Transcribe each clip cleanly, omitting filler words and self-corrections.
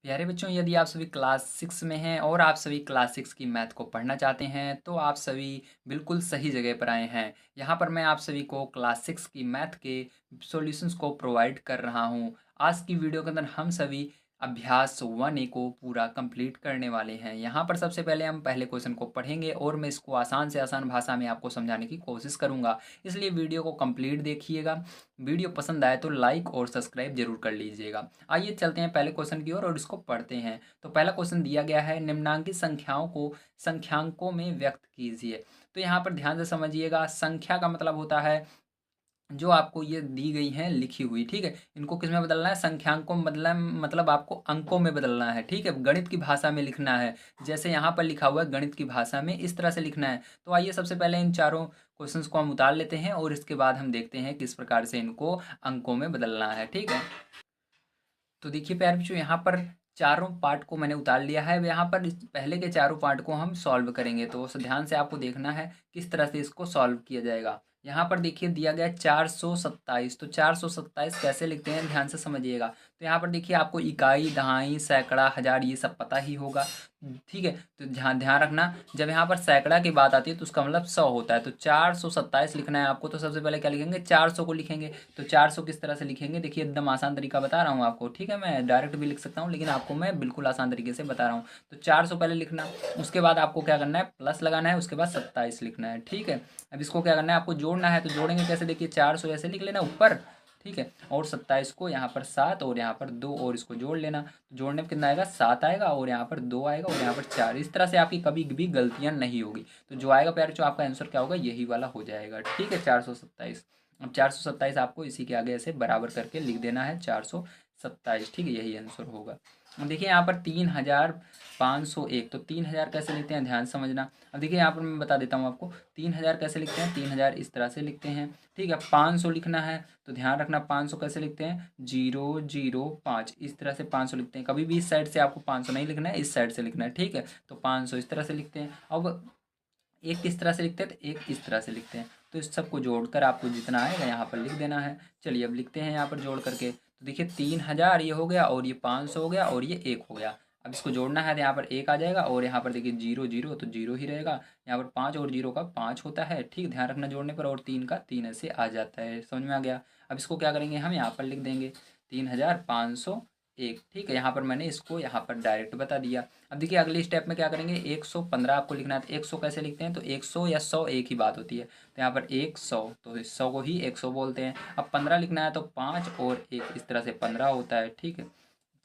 प्यारे बच्चों, यदि आप सभी क्लास 6 में हैं और आप सभी क्लास 6 की मैथ को पढ़ना चाहते हैं तो आप सभी बिल्कुल सही जगह पर आए हैं। यहाँ पर मैं आप सभी को क्लास 6 की मैथ के सॉल्यूशंस को प्रोवाइड कर रहा हूँ। आज की वीडियो के अंदर हम सभी अभ्यास 1A को पूरा कंप्लीट करने वाले हैं। यहाँ पर सबसे पहले हम पहले क्वेश्चन को पढ़ेंगे और मैं इसको आसान से आसान भाषा में आपको समझाने की कोशिश करूँगा, इसलिए वीडियो को कंप्लीट देखिएगा। वीडियो पसंद आए तो लाइक और सब्सक्राइब जरूर कर लीजिएगा। आइए चलते हैं पहले क्वेश्चन की ओर और इसको पढ़ते हैं। तो पहला क्वेश्चन दिया गया है, निम्नांकित संख्याओं को संख्यांकों में व्यक्त कीजिए। तो यहाँ पर ध्यान से समझिएगा, संख्या का मतलब होता है जो आपको ये दी गई हैं लिखी हुई, ठीक है। इनको किस में बदलना है, संख्यांकों में बदलना है, मतलब आपको अंकों में बदलना है, ठीक है। गणित की भाषा में लिखना है, जैसे यहाँ पर लिखा हुआ है गणित की भाषा में इस तरह से लिखना है। तो आइए सबसे पहले इन चारों क्वेश्चंस को हम उतार लेते हैं और इसके बाद हम देखते हैं किस प्रकार से इनको अंकों में बदलना है, ठीक है। तो देखिए प्यारे बच्चों, यहाँ पर चारों पार्ट को मैंने उतार लिया है। अब यहाँ पर इस पहले के चारों पार्ट को हम सॉल्व करेंगे, तो ध्यान से आपको देखना है किस तरह से इसको सॉल्व किया जाएगा। यहाँ पर देखिए दिया गया है 427। तो 427 कैसे लिखते हैं, ध्यान से समझिएगा। तो यहाँ पर देखिए आपको इकाई, दहाई, सैकड़ा, हजार ये सब पता ही होगा, ठीक है। तो ध्यान ध्यान रखना, जब यहाँ पर सैकड़ा की बात आती है तो उसका मतलब 100 होता है। तो 427 लिखना है आपको, तो सबसे पहले क्या लिखेंगे, 400 को लिखेंगे। तो 400 किस तरह से लिखेंगे, देखिए एकदम आसान तरीका बता रहा हूँ आपको, ठीक है। मैं डायरेक्ट भी लिख सकता हूँ लेकिन आपको मैं बिल्कुल आसान तरीके से बता रहा हूँ। तो 400 पहले लिखना, उसके बाद आपको क्या करना है, प्लस लगाना है, उसके बाद 27 लिखना है, ठीक है। अब इसको क्या करना है, आपको जोड़ना है। तो जोड़ेंगे कैसे, देखिए 400 ऐसे लिख लेना ऊपर, ठीक है। और 27 को यहाँ पर 7 और यहाँ पर 2 और इसको जोड़ लेना। तो जोड़ने में कितना आएगा, 7 आएगा और यहाँ पर 2 आएगा और यहाँ पर 4। इस तरह से आपकी कभी भी गलतियाँ नहीं होगी। तो जो आएगा प्यारे, जो आपका आंसर क्या होगा, यही वाला हो जाएगा, ठीक है, 427। अब 427 आपको इसी के आगे ऐसे बराबर करके लिख देना है, 427, ठीक है, यही आंसर होगा। अब देखिए यहाँ पर 3501। तो 3000 कैसे लिखते हैं, ध्यान से समझना। अब देखिए यहाँ पर मैं बता देता हूँ आपको, 3000 कैसे लिखते हैं, 3000 इस तरह से लिखते हैं, ठीक है। 500 लिखना है तो ध्यान रखना, 500 कैसे लिखते हैं, 005, इस तरह से 500 लिखते हैं। कभी भी इस साइड से आपको 500 नहीं लिखना है, इस साइड से लिखना है, ठीक है। तो 500 इस तरह से लिखते हैं। अब एक किस तरह से लिखते हैं, तो एक इस तरह से लिखते हैं। तो इस सबको जोड़कर आपको जितना आएगा यहाँ पर लिख देना है। चलिए अब लिखते हैं यहाँ पर जोड़ करके। तो देखिए 3000 ये हो गया और ये 500 हो गया और ये 1 हो गया। अब इसको जोड़ना है तो यहाँ पर 1 आ जाएगा और यहाँ पर देखिए 0 0 तो 0 ही रहेगा। यहाँ पर 5 और 0 का 5 होता है, ठीक, ध्यान रखना जोड़ने पर। और 3 का 3 ऐसे आ जाता है, समझ में आ गया। अब इसको क्या करेंगे, हम यहाँ पर लिख देंगे 3501, ठीक है। यहाँ पर मैंने इसको यहाँ पर डायरेक्ट बता दिया। अब देखिए अगले स्टेप में क्या करेंगे, 115 आपको लिखना है। तो 100 कैसे लिखते हैं, तो 100 या 100 एक ही बात होती है। तो यहाँ पर 100, तो इस 100 को ही 100 बोलते हैं। अब 15 लिखना है तो 5 और 1 इस तरह से 15 होता है, ठीक है।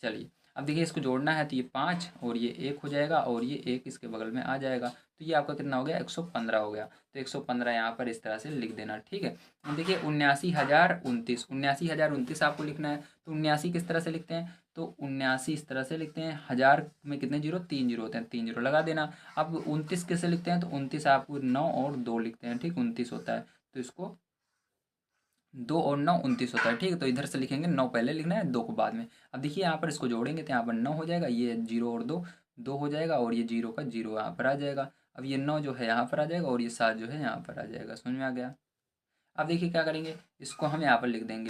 चलिए अब देखिए इसको जोड़ना है तो ये 5 और ये 1 हो जाएगा और ये 1 इसके बगल में आ जाएगा। तो ये आपका कितना हो गया, 115 हो गया। तो 115 यहाँ पर इस तरह से लिख देना, ठीक है। अब देखिए 79,029, 79,029 आपको लिखना है। तो 79 किस तरह से लिखते हैं, तो 79 इस तरह से लिखते हैं। हजार में कितने जीरो, 3 जीरो होते हैं, 3 जीरो लगा देना। अब 29 कैसे लिखते हैं, तो 29 आपको 9 और 2 लिखते हैं, ठीक, 29 होता है। तो इसको 2 और 9 29 होता है, ठीक है। तो इधर से लिखेंगे, 9 पहले लिखना है, 2 को बाद में। अब देखिए यहाँ पर इसको जोड़ेंगे तो यहाँ पर 9 हो जाएगा, ये 0 और 2 2 हो जाएगा और ये 0 का 0 यहाँ पर आ जाएगा। अब ये 9 जो है यहाँ पर आ जाएगा और ये 7 जो है यहाँ पर आ जाएगा, समझ में आ गया। अब देखिए क्या करेंगे, इसको हम यहाँ पर लिख देंगे,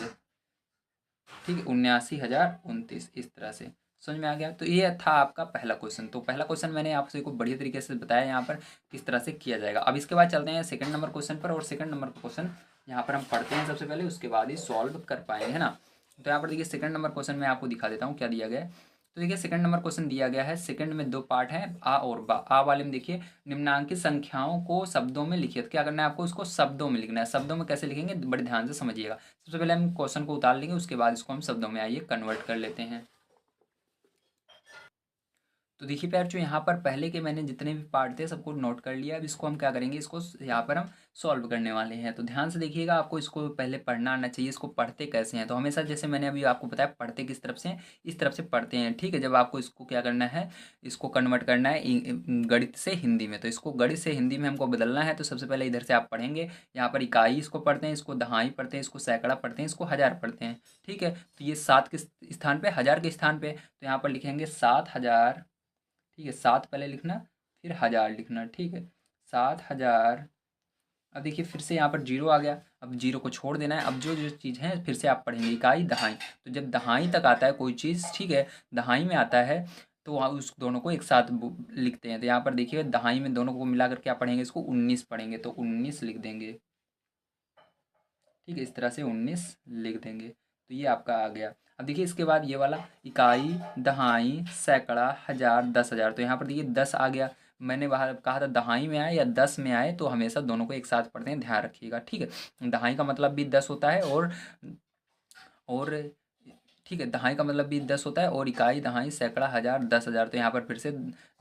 ठीक है, 79,029 इस तरह से, समझ में आ गया। तो ये था आपका पहला क्वेश्चन। तो पहला क्वेश्चन मैंने आपसे को बढ़िया तरीके से बताया यहाँ पर किस तरह से किया जाएगा। अब इसके बाद चलते हैं सेकंड नंबर क्वेश्चन पर, और सेकंड नंबर क्वेश्चन यहाँ पर हम पढ़ते हैं सबसे पहले, उसके बाद ही सॉल्व कर पाएंगे, है ना। तो यहाँ पर देखिए सेकंड नंबर क्वेश्चन में आपको दिखा देता हूँ क्या दिया गया है। तो देखिए सेकंड नंबर क्वेश्चन दिया गया है, सेकंड में 2 पार्ट हैं, आ और बा। आ वाले में देखिए, निम्नांकित संख्याओं को शब्दों में लिखिए। तो क्या करना है आपको, इसको शब्दों में लिखना है। शब्दों में कैसे लिखेंगे, बड़े ध्यान से समझिएगा। सबसे पहले हम क्वेश्चन को उतार लेंगे, उसके बाद इसको हम शब्दों में आइए कन्वर्ट कर लेते हैं। तो देखिए प्यार, जो यहाँ पर पहले के मैंने जितने भी पार्ट थे सबको नोट कर लिया। अब इसको हम क्या करेंगे, इसको यहाँ पर हम सॉल्व करने वाले हैं। तो ध्यान से देखिएगा, आपको इसको पहले पढ़ना आना चाहिए। इसको पढ़ते कैसे हैं, तो हमेशा जैसे मैंने अभी आपको बताया, पढ़ते किस तरफ से हैं, इस तरफ से पढ़ते हैं, ठीक है। जब आपको इसको क्या करना है, इसको कन्वर्ट करना है गणित से हिंदी में। तो इसको गणित से हिंदी में हमको बदलना है। तो सबसे पहले इधर से आप पढ़ेंगे, यहाँ पर इकाई इसको पढ़ते हैं, इसको दहाई पढ़ते हैं, इसको सैकड़ा पढ़ते हैं, इसको हजार पढ़ते हैं, ठीक है। तो ये 7 के स्थान पे, हजार के स्थान पे, तो यहाँ पर लिखेंगे 7,000, ठीक है। 7 पहले लिखना, फिर हजार लिखना, ठीक है। 7,000 अब देखिए फिर से यहाँ पर जीरो आ गया, अब जीरो को छोड़ देना है। अब जो जो चीज़ है फिर से आप पढ़ेंगे, इकाई दहाई। तो जब दहाई तक आता है कोई चीज़, ठीक है, दहाई में आता है तो वहाँ उस दोनों को एक साथ लिखते हैं। तो यहाँ पर देखिए दहाई में दोनों को मिलाकर क्या पढ़ेंगे, इसको 19 पढ़ेंगे, तो 19 लिख देंगे। ठीक है, इस तरह से 19 लिख देंगे। तो ये आपका आ गया। अब देखिए इसके बाद ये वाला इकाई दहाई सैकड़ा हज़ार 10,000। तो यहाँ पर देखिए 10 आ गया। मैंने वहाँ कहा था दहाई में आए या 10 में आए, तो हमेशा दोनों को एक साथ पढ़ते हैं, ध्यान रखिएगा। ठीक है, दहाई का मतलब भी 10 होता है, और ठीक है, दहाई का मतलब भी 10 होता है, और इकाई दहाई सैकड़ा हज़ार 10,000। तो यहाँ पर फिर से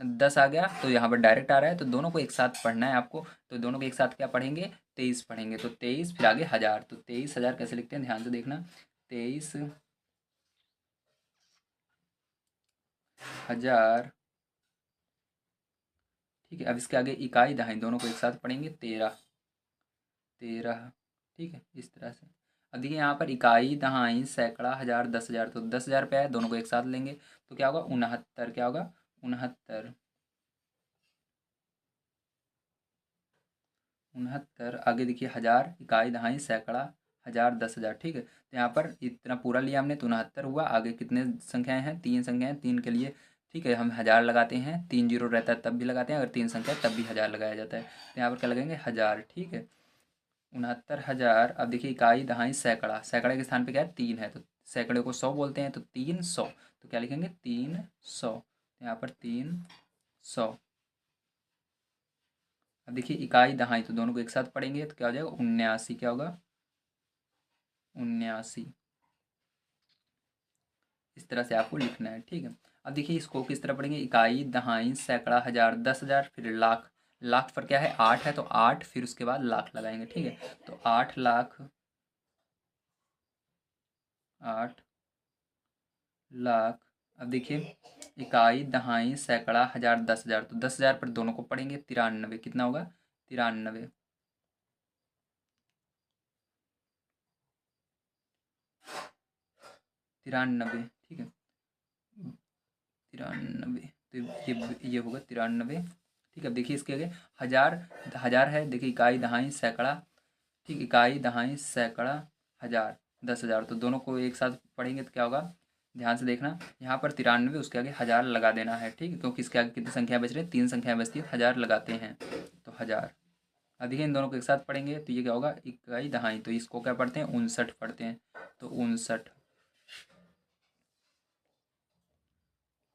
10 आ गया, तो यहाँ पर डायरेक्ट आ रहा है, तो दोनों को एक साथ पढ़ना है आपको। तो दोनों को एक साथ क्या पढ़ेंगे, 23 पढ़ेंगे। तो 23 फिर आगे हज़ार, तो 23,000 कैसे लिखते हैं, ध्यान से देखना। 23,000। ठीक है, अब इसके आगे इकाई दहाई दोनों को एक साथ पढ़ेंगे, 13 13। ठीक है, इस तरह से। अब देखिए यहाँ पर इकाई दहाई सैकड़ा हज़ार 10,000, तो 10,000 पे आए, दोनों को एक साथ लेंगे, तो क्या होगा, 69। क्या होगा, 69। 69 आगे देखिए हज़ार इकाई दहाई सैकड़ा हज़ार 10,000। ठीक है, तो यहाँ पर इतना पूरा लिया हमने, तो 69 हुआ। आगे कितने संख्याएं हैं, 3 संख्याएं, 3 के लिए ठीक है हम हज़ार लगाते हैं, 3 जीरो रहता है तब भी लगाते हैं, अगर 3 संख्या है, तब भी हज़ार लगाया जाता है। तो यहाँ पर क्या लगेंगे, हज़ार। ठीक है, 69,000। अब देखिए इकाई दहाई सैकड़ा, सैकड़े के स्थान पे क्या है, 3 है, तो सैकड़े को 100 बोलते हैं, तो 300। तो क्या लिखेंगे, 300। यहाँ पर 300। अब देखिए इकाई दहाई, तो दोनों को एक साथ पढ़ेंगे, तो क्या हो जाएगा, 79। क्या होगा, 79। इस तरह से आपको लिखना है। ठीक है, अब देखिए इसको किस तरह पढ़ेंगे, इकाई दहाई सैकड़ा हज़ार 10,000, फिर लाख। लाख पर क्या है, 8 है, तो 8 फिर उसके बाद लाख लगाएंगे। ठीक है, तो 8 लाख, 8 लाख। अब देखिए इकाई दहाई सैकड़ा हज़ार 10,000, तो 10,000 पर दोनों को पढ़ेंगे, 93। कितना होगा, 93। 93। ठीक है, 93। तो ये होगा 93। ठीक है, अब देखिए इसके आगे हज़ार, हज़ार है, देखिए इकाई दहाई सैकड़ा। ठीक, इकाई दहाई सैकड़ा हज़ार 10,000, तो दोनों को एक साथ पढ़ेंगे तो क्या होगा, ध्यान से देखना। यहाँ पर 93, उसके आगे हज़ार लगा देना है। ठीक है, क्योंकि इसके आगे कितनी संख्या बच रही है, 3 संख्याएं बचती है, हज़ार लगाते हैं, तो हज़ार। अब देखिए इन दोनों को एक साथ पढ़ेंगे तो ये क्या होगा, इकाई दहाई, तो इसको क्या पढ़ते हैं, 59 पढ़ते हैं, तो 59।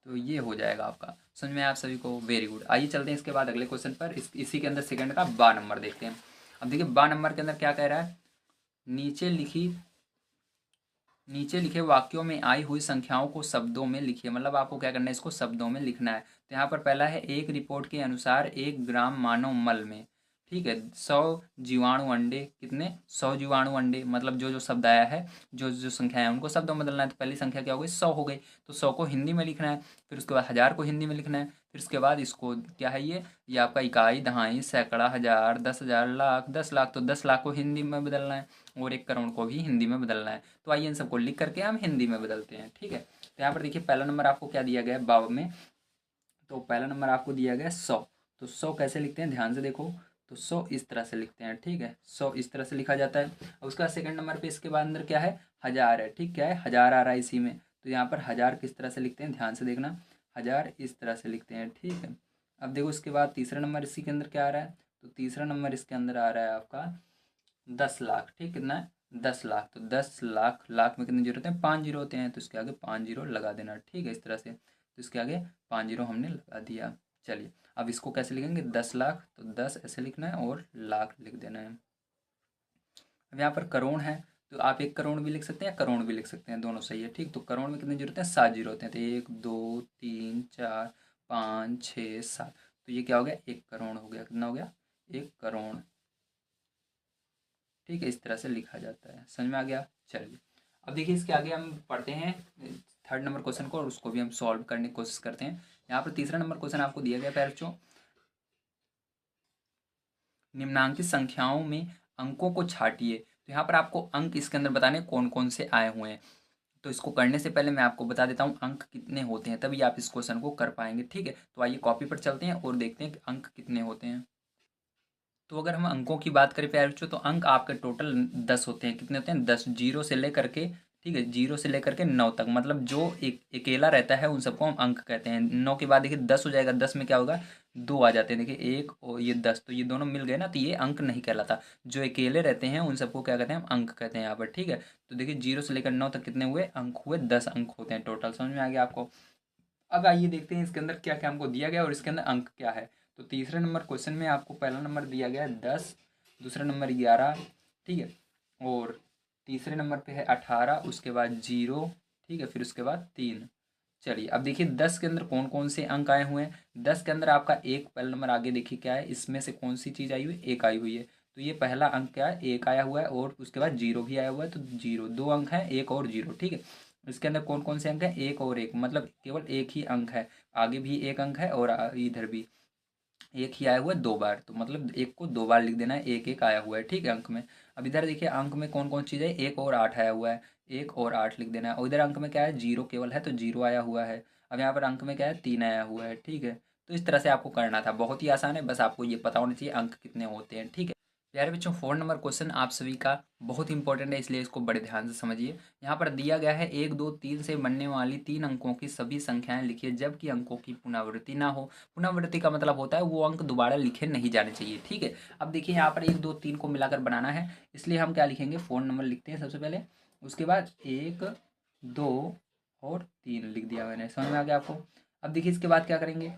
तो ये हो जाएगा आपका। समझ में आया आप सभी को, वेरी गुड। आइए चलते हैं इसके बाद अगले क्वेश्चन पर। इसी के अंदर सेकंड का बा नंबर देखते हैं। अब देखिए बा नंबर के अंदर क्या कह रहा है, नीचे लिखी नीचे लिखे वाक्यों में आई हुई संख्याओं को शब्दों में लिखिए। मतलब आपको क्या करना है, इसको शब्दों में लिखना है। तो यहाँ पर पहला है, एक रिपोर्ट के अनुसार 1 ग्राम मानव मल में, ठीक है, 100 जीवाणु अंडे, कितने, 100 जीवाणु अंडे। मतलब जो जो शब्द आया है, जो जो संख्या है उनको शब्दों में बदलना है। तो पहली संख्या क्या हो गई, 100 हो गई, तो 100 को हिंदी में लिखना है। फिर उसके बाद हज़ार को हिंदी में लिखना है। फिर उसके बाद इसको क्या है, ये आपका इकाई दहाई सैकड़ा हज़ार 10,000 लाख, 10 लाख, तो 10 लाख को हिंदी में बदलना है, और 1 करोड़ को भी हिंदी में बदलना है। तो आइए इन सबको लिख करके हम हिंदी में बदलते हैं। ठीक है, तो यहाँ पर देखिए पहला नंबर आपको क्या दिया गया है बाव में, तो पहला नंबर आपको दिया गया है 100। तो 100 कैसे लिखते हैं, ध्यान से देखो। तो 100 इस तरह से लिखते हैं। ठीक है, 100 इस तरह से लिखा जाता है। और उसका सेकंड नंबर पे इसके बाद अंदर क्या है, हज़ार है। ठीक, क्या है, हज़ार आ रहा है इसी में। तो यहाँ पर हज़ार किस तरह से लिखते हैं, ध्यान से देखना, हज़ार इस तरह से लिखते हैं। ठीक है, अब देखो उसके बाद तीसरा नंबर इसी के अंदर क्या आ रहा है, तो तीसरा नंबर इसके अंदर आ रहा है आपका 10 लाख। ठीक, कितना है, 10 लाख। तो 10 लाख, लाख में कितने जीरो होते हैं, 5 जीरो होते हैं, तो इसके आगे 5 जीरो लगा देना। ठीक है, इस तरह से, तो इसके आगे 5 जीरो हमने लगा दिया। चलिए अब इसको कैसे लिखेंगे, 10 लाख, तो 10 ऐसे लिखना है और लाख लिख देना है। अब यहाँ पर करोड़ है, तो आप 1 करोड़ भी लिख सकते हैं, करोड़ भी लिख सकते हैं, दोनों सही है। ठीक, तो करोड़ में कितने जीरो होते हैं, 7 जीरो होते हैं, तो 1 2 3 4 5 6 7। तो ये क्या हो गया, 1 करोड़ हो गया। कितना हो गया, 1 करोड़। ठीक है, इस तरह से लिखा जाता है। समझ में आ गया। चलिए अब देखिए इसके आगे हम पढ़ते हैं थर्ड नंबर क्वेश्चन को, और उसको भी हम सॉल्व करने की कोशिश करते हैं। यहाँ पर तीसरा नंबर क्वेश्चन आपको दिया गया है बच्चों, निम्नांकित संख्याओं में अंकों को छाटिए। तो यहाँ पर आपको अंक इसके अंदर बताने कौन कौन से आए हुए हैं। तो इसको करने से पहले मैं आपको बता देता हूँ अंक कितने होते हैं, तभी आप इस क्वेश्चन को कर पाएंगे। ठीक है, तो आइए कॉपी पर चलते हैं और देखते हैं कि अंक कितने होते हैं। तो अगर हम अंकों की बात करें प्यारे बच्चों, तो अंक आपके टोटल 10 होते हैं। कितने होते हैं? 10। जीरो से लेकर के, ठीक है, जीरो से लेकर के 9 तक, मतलब जो एक अकेला रहता है उन सबको हम अंक कहते हैं। 9 के बाद देखिए 10 हो जाएगा, 10 में क्या होगा? 2 आ जाते हैं। देखिए 1 और ये 10, तो ये दोनों मिल गए ना, तो ये अंक नहीं कहलाता। जो अकेले रहते हैं उन सबको क्या कहते हैं? हम अंक कहते हैं यहाँ पर, ठीक है। तो देखिए 0 से लेकर 9 तक कितने हुए अंक? हुए 10 अंक होते हैं टोटल। समझ में आ गया आपको? अब आइए देखते हैं इसके अंदर क्या क्या हमको दिया गया और इसके अंदर अंक क्या है। तो तीसरे नंबर क्वेश्चन में आपको पहला नंबर दिया गया है 10, दूसरा नंबर 11, ठीक है, और तीसरे नंबर पे है 18, उसके बाद 0, ठीक है, फिर उसके बाद 3। चलिए अब देखिए 10 के अंदर कौन कौन से अंक आए हुए हैं। 10 के अंदर आपका एक पहला नंबर आगे देखिए क्या है, इसमें से कौन सी चीज़ आई हुई है? एक आई हुई है। तो ये पहला अंक क्या है? एक आया हुआ है, और उसके बाद 0 भी आया हुआ है, तो 0, दो अंक हैं, एक और 0, ठीक है। इसके अंदर कौन कौन से अंक हैं? एक और एक, मतलब केवल एक ही अंक है। आगे भी एक अंक है और इधर भी एक ही आया हुआ है 2 बार, तो मतलब एक को 2 बार लिख देना है, एक एक आया हुआ है, ठीक है, अंक में। अब इधर देखिए अंक में कौन कौन चीज़ है? एक और 8 आया हुआ है, एक और 8 लिख देना है। और इधर अंक में क्या है? 0 केवल है, तो 0 आया हुआ है। अब यहाँ पर अंक में क्या है? 3 आया हुआ है, ठीक है। तो इस तरह से आपको करना था, बहुत ही आसान है, बस आपको ये पता होना चाहिए अंक कितने होते हैं, ठीक है। प्यारे बच्चों 4 नंबर क्वेश्चन आप सभी का बहुत इंपॉर्टेंट है, इसलिए इसको बड़े ध्यान से समझिए। यहाँ पर दिया गया है 1, 2, 3 से बनने वाली 3 अंकों की सभी संख्याएं लिखिए जबकि अंकों की पुनरावृत्ति ना हो। पुनरावृत्ति का मतलब होता है वो अंक दोबारा लिखे नहीं जाने चाहिए, ठीक है। अब देखिए यहाँ पर 1, 2, 3 को मिलाकर बनाना है, इसलिए हम क्या लिखेंगे? 4 नंबर लिखते हैं सबसे पहले। उसके बाद 1, 2 और 3 लिख दिया मैंने। समझ में आ गया आपको? अब देखिए इसके बाद क्या करेंगे?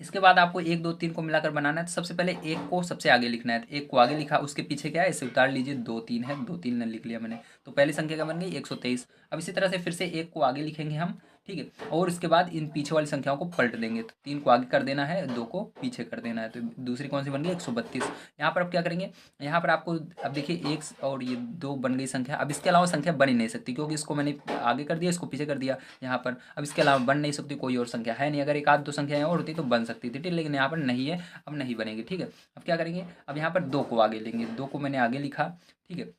इसके बाद आपको 1, 2, 3 को मिलाकर बनाना है, तो सबसे पहले एक को सबसे आगे लिखना है। तो एक को आगे लिखा, उसके पीछे क्या है? इसे उतार लीजिए, 2, 3 है, 2, 3 ने लिख लिया मैंने। तो पहली संख्या क्या बन गई? 123। अब इसी तरह से फिर से एक को आगे लिखेंगे हम, ठीक है, और इसके बाद इन पीछे वाली संख्याओं को पलट देंगे। तो 3 को आगे कर देना है, 2 को पीछे कर देना है, तो दूसरी कौन सी बन गई? 132। यहाँ पर अब क्या करेंगे? यहाँ पर आपको अब देखिए एक और ये 2 बन गई संख्या। अब इसके अलावा संख्या बन ही नहीं सकती, क्योंकि इसको मैंने आगे कर दिया, इसको पीछे कर दिया यहाँ पर। अब इसके अलावा बन नहीं सकती कोई और संख्या है नहीं। अगर एक आध दो संख्याएं और होती तो बन सकती थी, ठीक है, लेकिन यहाँ पर नहीं है, अब नहीं बनेगी, ठीक है। अब क्या करेंगे? अब यहाँ पर 2 को आगे लेंगे, 2 को मैंने आगे लिखा, ठीक है।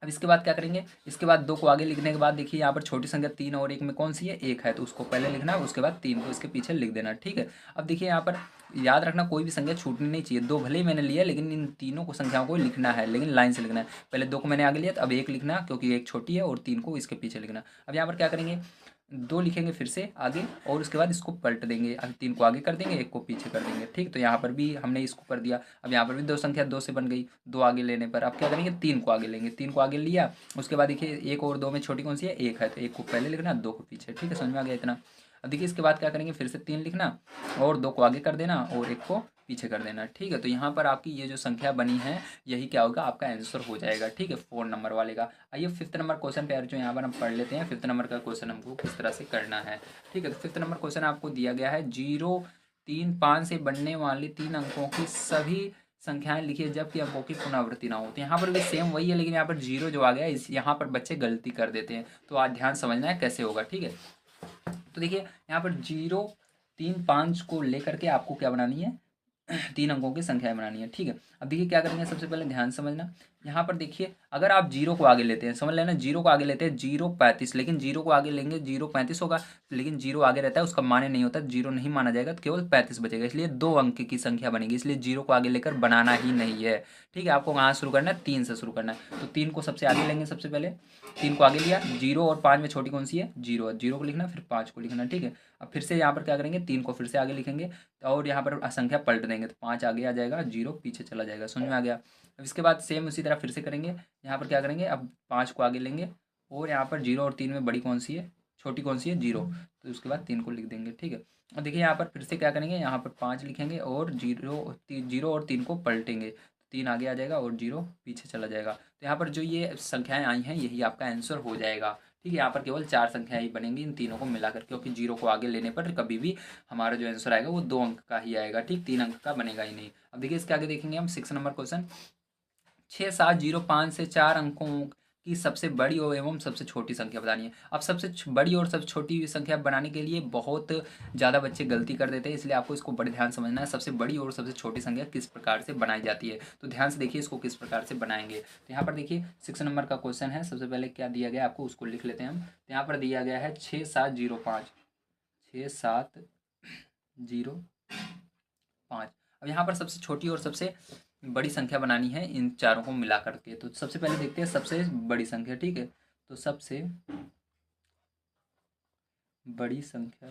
अब इसके बाद क्या करेंगे? इसके बाद 2 को आगे लिखने के बाद देखिए यहाँ पर छोटी संख्या 3 और 1 में कौन सी है? 1 है, तो उसको पहले लिखना है, उसके बाद 3 को इसके पीछे लिख देना, ठीक है। अब देखिए यहाँ पर याद रखना कोई भी संख्या छूटनी नहीं चाहिए। 2 भले ही मैंने लिया, लेकिन इन तीनों को संख्याओं को लिखना है, लेकिन लाइन से लिखना है। पहले 2 को मैंने आगे लिया, तो अब 1 लिखना क्योंकि 1 छोटी है, और 3 को इसके पीछे लिखना। अब यहाँ पर क्या करेंगे? 2 लिखेंगे फिर से आगे, और उसके बाद इसको पलट देंगे। अब 3 को आगे कर देंगे, 1 को पीछे कर देंगे, ठीक। तो यहाँ पर भी हमने इसको कर दिया। अब यहाँ पर भी 2 संख्या 2 से बन गई, 2 आगे लेने पर। अब क्या करेंगे? 3 को आगे लेंगे, 3 को आगे लिया, उसके बाद देखिए 1 और 2 में छोटी कौन सी है? 1 है, तो 1 को पहले लिखना, 2 को पीछे, ठीक है। समझ में आ गया इतना? अब देखिए इसके बाद क्या करेंगे? फिर से 3 लिखना, और 2 को आगे कर देना, और 1 को पीछे कर देना, ठीक है। तो यहाँ पर आपकी ये जो संख्या बनी है, यही क्या होगा? आपका आंसर हो जाएगा, ठीक है, 4 नंबर वाले का। आइए 5th नंबर क्वेश्चन पे जो यहाँ पर हम पढ़ लेते हैं। 5th नंबर का क्वेश्चन हमको किस तरह से करना है, ठीक है। तो 5th नंबर क्वेश्चन आपको दिया गया है 0, 3, 5 से बनने वाली 3 अंकों की सभी संख्याएं लिखिए जबकि अंकों की पुनरावृत्ति ना हो। तो यहाँ पर भी सेम वही है, लेकिन यहाँ पर 0 जो आ गया इस यहाँ पर बच्चे गलती कर देते हैं, तो आज ध्यान समझना है कैसे होगा, ठीक है। तो देखिए यहाँ पर 0, 3, 5 को लेकर के आपको क्या बनानी है? 3 अंकों की संख्याएं बनानी है, ठीक है। अब देखिए क्या करेंगे? सबसे पहले ध्यान समझना, यहाँ पर देखिए अगर आप 0 को आगे लेते हैं, समझ लेना 0 को आगे लेते हैं, 0, 35, लेकिन 0 को आगे लेंगे 0, 35 होगा, लेकिन 0 आगे रहता है उसका मान्य नहीं होता, 0 नहीं माना जाएगा, तो केवल 35 बचेगा, इसलिए 2 अंक की संख्या बनेगी, इसलिए 0 को आगे लेकर बनाना ही नहीं है, ठीक है। आपको कहाँ शुरू करना है? 3 से शुरू करना है। तो 3 को सबसे आगे लेंगे, सबसे पहले 3 को आगे लिया, 0 और 5 में छोटी कौन सी है? 0 है, 0 को लिखना, फिर 5 को लिखना, ठीक है। अब फिर से यहाँ पर क्या करेंगे? 3 को फिर से आगे लिखेंगे, और यहाँ पर संख्या पलट देंगे, तो 5 आगे आ जाएगा, 0 पीछे चला जाएगा। समझ में आ गया? अब इसके बाद सेम उसी तरह फिर से करेंगे। यहाँ पर क्या करेंगे? अब 5 को आगे लेंगे, और यहाँ पर 0 और 3 में बड़ी कौन सी है? छोटी कौन सी है? 0, तो उसके बाद 3 को लिख देंगे, ठीक है। और देखिए यहाँ पर फिर से क्या करेंगे? यहाँ पर 5 लिखेंगे, और 0 और 3 को पलटेंगे, 3 आगे आ जाएगा और 0 पीछे चला जाएगा। तो यहाँ पर जो ये संख्याएं आई हैं यही आपका आंसर हो जाएगा, ठीक है। यहाँ पर केवल 4 संख्याएं ही बनेंगी इन तीनों को मिलाकर, क्योंकि 0 को आगे लेने पर कभी भी हमारा जो आंसर आएगा वो 2 अंक का ही आएगा, ठीक, 3 अंक का बनेगा ही नहीं। अब देखिए इसके आगे देखेंगे हम 6 नंबर क्वेश्चन। 6705 से 4 अंकों की सबसे बड़ी और एवं सबसे छोटी संख्या बतानी है। अब सबसे बड़ी और सबसे छोटी संख्या बनाने के लिए बहुत ज़्यादा बच्चे गलती कर देते हैं, इसलिए आपको इसको बड़े ध्यान समझना है। सबसे बड़ी और सबसे छोटी संख्या किस प्रकार से बनाई जाती है, तो ध्यान से देखिए इसको किस प्रकार से बनाएंगे। तो यहाँ पर देखिए 6 नंबर का क्वेश्चन है। सबसे पहले क्या दिया गया आपको उसको लिख लेते हैं हम। तो यहाँ पर दिया गया है 6705, 6705। अब यहाँ पर सबसे छोटी और सबसे बड़ी संख्या बनानी है इन चारों को मिला करके। तो सबसे पहले देखते हैं सबसे बड़ी संख्या, ठीक है। तो सबसे बड़ी संख्या,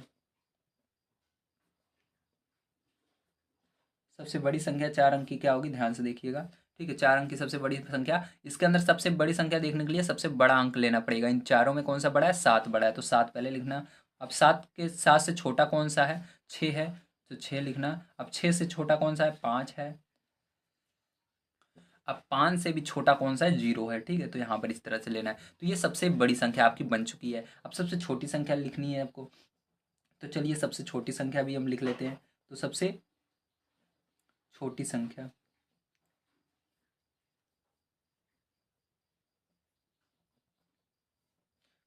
सबसे बड़ी संख्या 4 अंक की क्या होगी, ध्यान से देखिएगा, ठीक है। 4 अंक की सबसे बड़ी संख्या, इसके अंदर सबसे बड़ी संख्या देखने के लिए सबसे बड़ा अंक लेना पड़ेगा। इन चारों में कौन सा बड़ा है, 7 बड़ा है, तो 7 पहले लिखना। अब 7 से छोटा कौन सा है, 6 है, तो 6 लिखना। अब 6 से छोटा कौन सा है, 5 है। अब 5 से भी छोटा कौन सा है, 0 है, ठीक है। तो यहाँ पर इस तरह से लेना है। तो ये सबसे बड़ी संख्या आपकी बन चुकी है। अब सबसे छोटी संख्या लिखनी है आपको। तो चलिए सबसे छोटी संख्या भी हम लिख लेते हैं। तो सबसे छोटी संख्या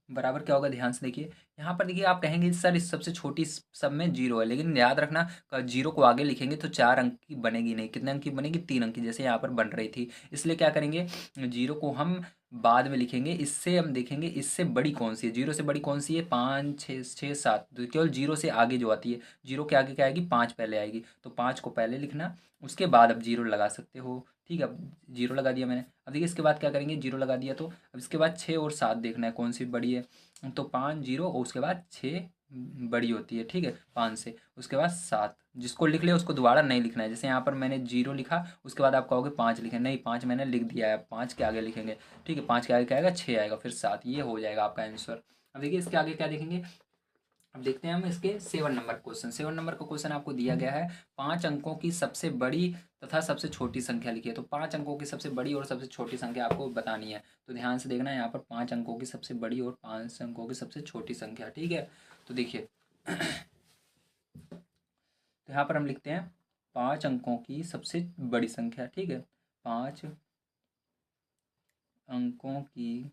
बराबर क्या होगा, ध्यान से देखिए। यहाँ पर देखिए आप कहेंगे सर इस सबसे छोटी सब में 0 है, लेकिन याद रखना 0 को आगे लिखेंगे तो 4 अंक की बनेगी नहीं। कितने अंक की बनेगी, 3 अंक की, जैसे यहाँ पर बन रही थी। इसलिए क्या करेंगे, 0 को हम बाद में लिखेंगे। इससे हम देखेंगे इससे बड़ी कौन सी है, 0 से बड़ी कौन सी है, 5, 6, 6, 7। तो केवल 0 से आगे जो आती है, 0 के आगे क्या आएगी, 5 पहले आएगी। तो 5 को पहले लिखना, उसके बाद अब 0 लगा सकते हो, ठीक है। अब 0 लगा दिया मैंने। अब देखिए इसके बाद क्या करेंगे, 0 लगा दिया तो अब इसके बाद 6 और 7 देखना है कौन सी बड़ी है। तो 5 0 और उसके बाद 6 बड़ी होती है, ठीक है, 5 से। उसके बाद 7, जिसको लिख लिया उसको दोबारा नहीं लिखना है। जैसे यहाँ पर मैंने 0 लिखा, उसके बाद आप कहोगे 5 लिखें, नहीं 5 मैंने लिख दिया है, 5 के आगे लिखेंगे, ठीक है। 5 के आगे क्या आएगा, 6 आएगा, फिर 7, ये हो जाएगा आपका आंसर। अब देखिए इसके आगे क्या देखेंगे, अब देखते हैं हम इसके 7 नंबर क्वेश्चन। 7 नंबर का क्वेश्चन आपको दिया गया है, 5 अंकों की सबसे बड़ी तथा सबसे छोटी संख्या लिखिए। तो 5 अंकों की सबसे बड़ी और सबसे छोटी संख्या आपको बतानी है। तो ध्यान से देखना है, यहाँ पर 5 अंकों की सबसे बड़ी और 5 अंकों की सबसे छोटी संख्या, ठीक है। तो देखिए तो यहाँ पर हम लिखते हैं 5 अंकों की सबसे बड़ी संख्या, ठीक है। 5 अंकों की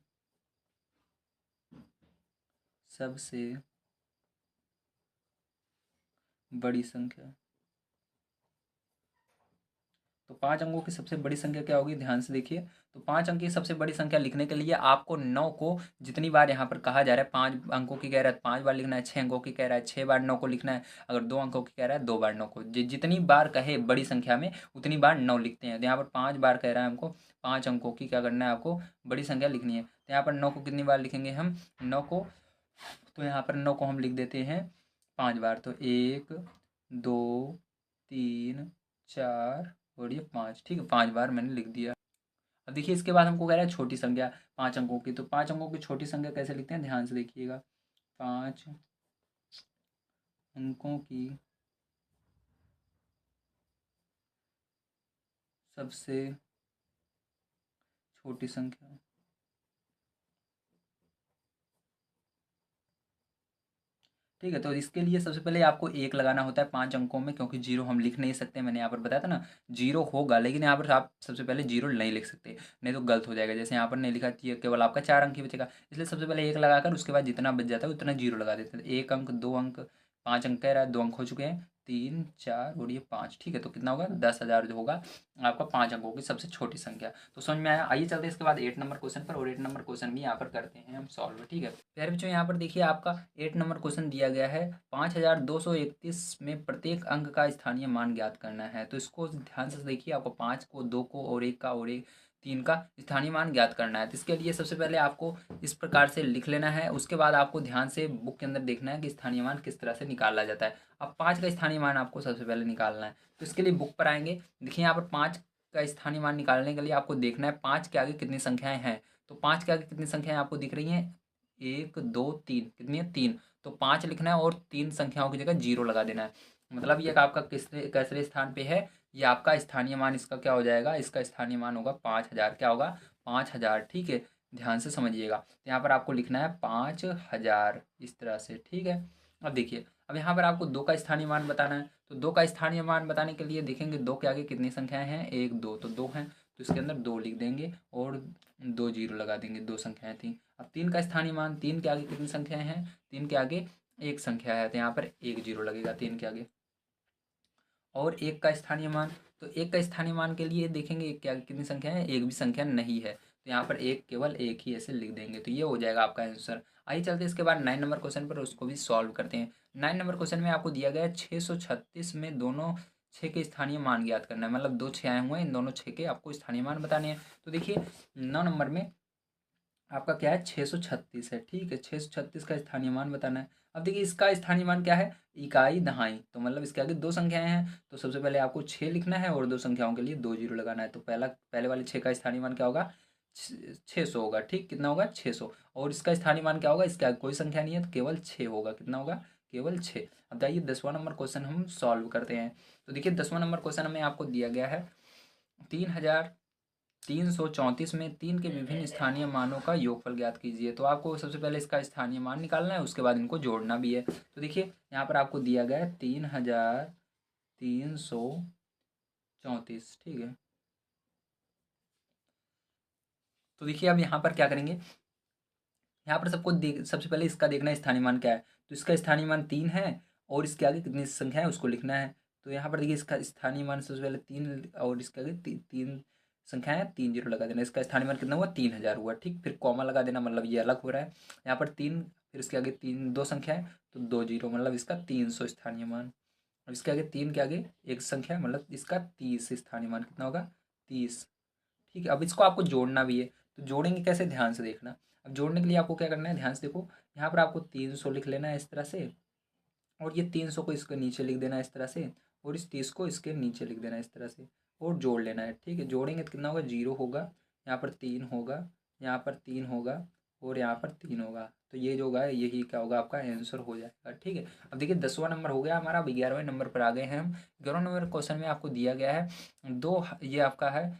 सबसे बड़ी संख्या। तो 5 अंकों की सबसे बड़ी संख्या क्या होगी, ध्यान से देखिए। तो 5 अंक की सबसे बड़ी संख्या लिखने के लिए आपको 9 को जितनी बार यहाँ पर कहा जा रहा है, 5 अंकों की कह रहा है 5 बार लिखना है, 6 अंकों की कह रहा है 6 बार 9 को लिखना है, अगर 2 अंकों की कह रहा है 2 बार 9 को, जितनी बार कहे बड़ी संख्या में उतनी बार 9 लिखते हैं। तो यहाँ पर 5 बार कह रहा है हमको, 5 अंकों की क्या करना है आपको, बड़ी संख्या लिखनी है। तो यहाँ पर 9 को कितनी बार लिखेंगे हम, 9 को, तो यहाँ पर 9 को हम लिख देते हैं 5 बार। तो 1 2 3 4 और ये 5, ठीक है, 5 बार मैंने लिख दिया। अब देखिए इसके बाद हमको कह रहा है छोटी संख्या 5 अंकों की। तो 5 अंकों की छोटी संख्या कैसे लिखते हैं, ध्यान से देखिएगा। 5 अंकों की सबसे छोटी संख्या, ठीक है। तो इसके लिए सबसे पहले आपको 1 लगाना होता है 5 अंकों में, क्योंकि 0 हम लिख नहीं सकते, मैंने यहाँ पर बताया था ना। 0 होगा, लेकिन यहाँ पर आप सबसे पहले 0 नहीं लिख सकते, नहीं तो गलत हो जाएगा। जैसे यहाँ पर नहीं लिखा, ये केवल आपका 4 अंक ही बचेगा, इसलिए सबसे पहले 1 लगाकर उसके बाद जितना बच जाता है उतना 0 लगा देते हैं। 1 अंक, 2 अंक, 5 अंक कह रहा है, 2 अंक हो चुके हैं, 3 4 और ये 5, ठीक है। तो कितना होगा, 10,000 जो होगा आपका 5 अंकों की सबसे छोटी संख्या। तो समझ में आया। आइए चलते हैं इसके बाद 8 नंबर क्वेश्चन पर, और 8 नंबर क्वेश्चन भी यहाँ पर करते हैं हम सॉल्व, ठीक है। प्यारे बच्चों यहाँ पर देखिए आपका 8 नंबर क्वेश्चन दिया गया है, 5231 में प्रत्येक अंक का स्थानीय मान ज्ञात करना है। तो इसको ध्यान से देखिए, आपको 5 को, 2 को और 1 का और 3 का स्थानीय मान ज्ञात करना है। तो इसके लिए सबसे पहले आपको इस प्रकार से लिख लेना है, उसके बाद आपको ध्यान से बुक के अंदर देखना है कि स्थानीय मान किस तरह से निकाला जाता है। अब 5 का स्थानीय मान आपको सबसे पहले निकालना है। तो इसके लिए बुक पर आएंगे, देखिए यहाँ पर 5 का स्थानीय मान निकालने के लिए आपको देखना है 5 के आगे कितनी संख्याएं हैं। तो 5 के आगे कितनी संख्याएं आपको दिख रही हैं, 1 2 3, कितनी है, 3। तो 5 लिखना है और 3 संख्याओं की जगह 0 लगा देना है। मतलब ये आपका किसरे कैसरे स्थान पे है, ये आपका स्थानीय मान इसका क्या हो जाएगा, इसका स्थानीय मान होगा 5,000, क्या होगा, 5,000, ठीक है। ध्यान से समझिएगा, तो यहाँ पर आपको लिखना है 5,000 इस तरह से, ठीक है। अब देखिए, अब यहाँ पर आपको 2 का स्थानीय मान बताना है। तो 2 का स्थानीय मान बताने के लिए देखेंगे 2 के आगे कितनी संख्याएं हैं, 1 2, तो 2 हैं, तो इसके अंदर 2 लिख देंगे और 2 0 लगा देंगे, 2 संख्याएं थी। अब 3 का स्थानीय मान, 3 के आगे कितनी संख्याएं हैं, 3 के आगे 1 संख्या है, तो यहाँ पर 1 0 लगेगा 3 के आगे। और 1 का स्थानीय मान, तो 1 का स्थानीय मान के लिए देखेंगे 1 के आगे कितनी संख्या है, एक भी संख्या नहीं है, तो यहाँ पर एक, केवल एक ही ऐसे लिख देंगे, तो ये हो जाएगा आपका आंसर। आइए चलते हैं इसके बाद 9 नंबर क्वेश्चन पर, उसको भी सॉल्व करते हैं। 9 नंबर क्वेश्चन में आपको दिया गया है 636 में दोनों छः के स्थानीय मान ज्ञात करना है, मतलब 2 6 आए हुए हैं, इन दोनों 6 के आपको स्थानीय मान बताने हैं। तो देखिए 9 नंबर में आपका क्या है, 636 है। ठीक है, 636 का स्थानीय मान बताना है। अब देखिए इसका स्थानीय मान क्या है, इकाई दहाई, तो मतलब इसके आगे दो संख्याएं हैं, तो सबसे पहले आपको 6 लिखना है और दो संख्याओं के लिए 2 जीरो लगाना है। तो पहले वाले 6 का स्थानीय मान क्या होगा, 600 होगा। ठीक, कितना होगा, 600। और इसका स्थानीय मान क्या होगा, इसके आगे कोई संख्या नहीं है तो केवल 6 होगा। कितना होगा, केवल 6। अब बताइए 10वां नंबर क्वेश्चन हम सॉल्व करते हैं। तो देखिए 10वां नंबर क्वेश्चन हमें आपको दिया गया है 3334 में 3 के विभिन्न स्थानीय मानों का योगफल ज्ञात कीजिए। तो आपको सबसे पहले इसका स्थानीय मान निकालना है, उसके बाद इनको जोड़ना भी है। तो देखिए यहाँ पर आपको दिया गया है 3334। ठीक है, तो देखिए अब यहाँ पर क्या करेंगे, यहाँ पर सबसे पहले इसका देखना है स्थानीय मान क्या है। तो इसका स्थानीय मान 3 है और इसके आगे कितनी संख्या है उसको लिखना है। तो यहाँ पर देखिए इसका स्थानीय मान सबसे पहले 3 और इसके आगे तीन संख्या है, 3 जीरो लगा देना। इसका स्थानीय मान कितना हुआ, 3000 हुआ। ठीक, फिर कॉमा लगा देना, मतलब ये अलग हो रहा है। यहाँ पर 3, फिर इसके आगे 3 दो संख्या है तो 2 जीरो, मतलब इसका 300 स्थानीय मान। और इसके आगे 3 के आगे एक संख्या है, मतलब इसका 30 स्थानीय मान। कितना होगा, 30। ठीक है, अब इसको आपको जोड़ना भी है। तो जोड़ेंगे कैसे, ध्यान से देखना। अब जोड़ने के लिए आपको क्या करना है, ध्यान से देखो। यहाँ पर आपको 300 लिख लेना है इस तरह से, और ये 300 को इसके नीचे लिख देना है इस तरह से, और इस 30 को इसके नीचे लिख देना है इस तरह से, और जोड़ लेना है। ठीक है, जोड़ेंगे तो कितना होगा, 0 होगा, यहाँ पर 3 होगा, यहाँ पर 3 होगा, और यहाँ पर 3 होगा। तो ये जो होगा यही क्या होगा, आपका आंसर हो जाएगा। ठीक है, अब देखिए 10वां नंबर हो गया हमारा। अब 11वें नंबर पर आ गए हैं हम। 11वें नंबर क्वेश्चन में आपको दिया गया है ये आपका है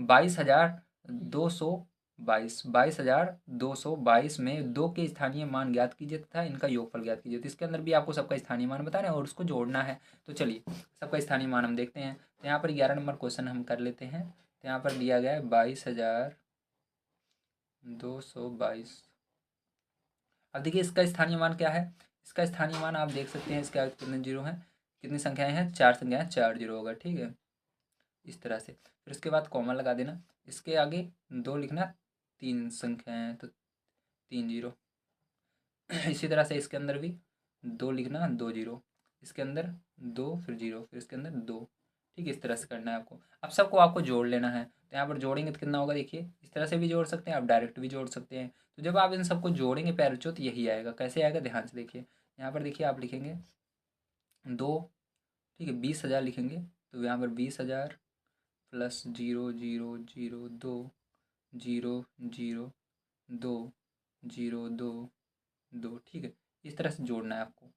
22,222। 22,222 में 2 के स्थानीय मान ज्ञात कीजिए तथा इनका योगफल ज्ञात कीजिए। तो इसके अंदर भी आपको सबका स्थानीय मान बताना है और उसको जोड़ना है। तो चलिए सबका स्थानीय मान हम देखते हैं। तो यहाँ पर 11 नंबर क्वेश्चन हम कर लेते हैं। तो यहाँ पर दिया गया है 22,222। अब देखिए इसका स्थानीय मान क्या है, इसका स्थानीय मान आप देख सकते हैं, इसके आगे कितने जीरो हैं, कितनी संख्याएं हैं, 4 संख्याएं, 4 जीरो होगा। ठीक है, इस तरह से। फिर उसके बाद कॉमा लगा देना, इसके आगे 2 लिखना, 3 संख्याएं हैं तो 3 जीरो। इसी तरह से इसके अंदर भी 2 लिखना, 2 जीरो, इसके अंदर 2, फिर जीरो, फिर इसके अंदर 2। ठीक है, इस तरह से करना है आपको। अब सबको आपको जोड़ लेना है। तो यहाँ पर जोड़ेंगे तो कितना होगा, देखिए इस तरह से भी जोड़ सकते हैं आप, डायरेक्ट भी जोड़ सकते हैं। तो जब आप इन सबको जोड़ेंगे पैरचो तो यही आएगा। कैसे आएगा, ध्यान से देखिए। यहाँ पर देखिए आप लिखेंगे 2, ठीक है, 20,000 लिखेंगे। तो यहाँ पर 20,000 प्लस 0, 0, 0, 2, 0, 0, 2, 0, 2, 2। ठीक है, इस तरह से जोड़ना है आपको।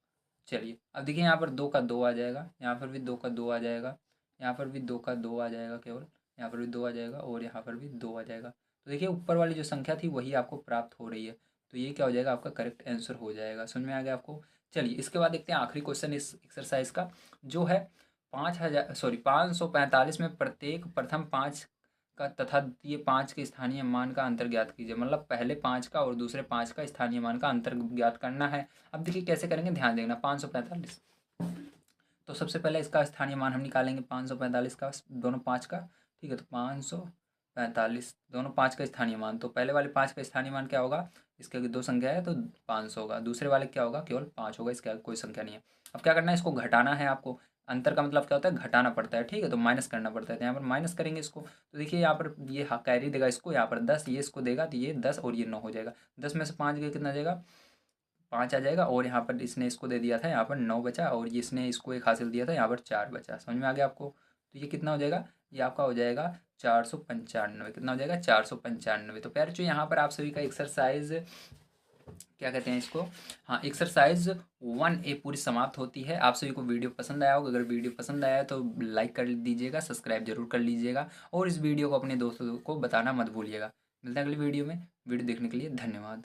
चलिए अब देखिए यहाँ पर 2 का 2 आ जाएगा, यहाँ पर भी 2 का 2 आ जाएगा, यहाँ पर भी 2 का 2 आ जाएगा केवल, यहाँ पर भी 2 आ जाएगा, और यहाँ पर भी 2 आ जाएगा। तो देखिए ऊपर वाली जो संख्या थी वही आपको प्राप्त हो रही है। तो ये क्या हो जाएगा, आपका करेक्ट आंसर हो जाएगा। समझ में आ गया आपको। चलिए इसके बाद देखते हैं आखिरी क्वेश्चन इस एक्सरसाइज का, जो है 545 में प्रत्येक प्रथम 5 का तथा द्वितीय 5 के स्थानीय मान का अंतर ज्ञात कीजिए। मतलब पहले 5 का और दूसरे 5 का स्थानीय मान का अंतर ज्ञात करना है। अब देखिए कैसे करेंगे, ध्यान देना। 545, तो सबसे पहले इसका स्थानीय मान हम निकालेंगे 545 का, दोनों 5 का। ठीक है, तो 545 दोनों 5 का स्थानीय मान। तो पहले वाले 5 का स्थानीय मान क्या होगा, इसके आगे 2 संख्या है तो 500 होगा। दूसरे वाले क्या होगा, केवल 5 होगा, इसके आगे कोई संख्या नहीं है। अब क्या करना है, इसको घटाना है आपको। अंतर का मतलब क्या होता है, घटाना पड़ता है। ठीक है, तो माइनस करना पड़ता है। तो यहाँ पर माइनस करेंगे इसको। तो देखिए यहाँ पर ये कैरी देगा इसको, यहाँ पर 10, ये इसको देगा तो ये 10 और ये 9 हो जाएगा। 10 में से 5 गए कितना आ जाएगा, 5 आ जाएगा। और यहाँ पर इसने इसको दे दिया था, यहाँ पर 9 बचा, और इसने इसको 1 हासिल दिया था, यहाँ पर 4 बचा। समझ में आ गया आपको। तो ये कितना हो जाएगा, ये आपका हो जाएगा 495। कितना हो जाएगा, 495। तो प्यारे जो यहाँ पर आप सभी का एक्सरसाइज क्या कहते हैं इसको, हाँ, एक्सरसाइज 1A पूरी समाप्त होती है। आप सभी को वीडियो पसंद आया होगा। अगर वीडियो पसंद आया है तो लाइक कर दीजिएगा, सब्सक्राइब जरूर कर लीजिएगा, और इस वीडियो को अपने दोस्तों को बताना मत भूलिएगा। मिलते हैं अगली वीडियो में। वीडियो देखने के लिए धन्यवाद।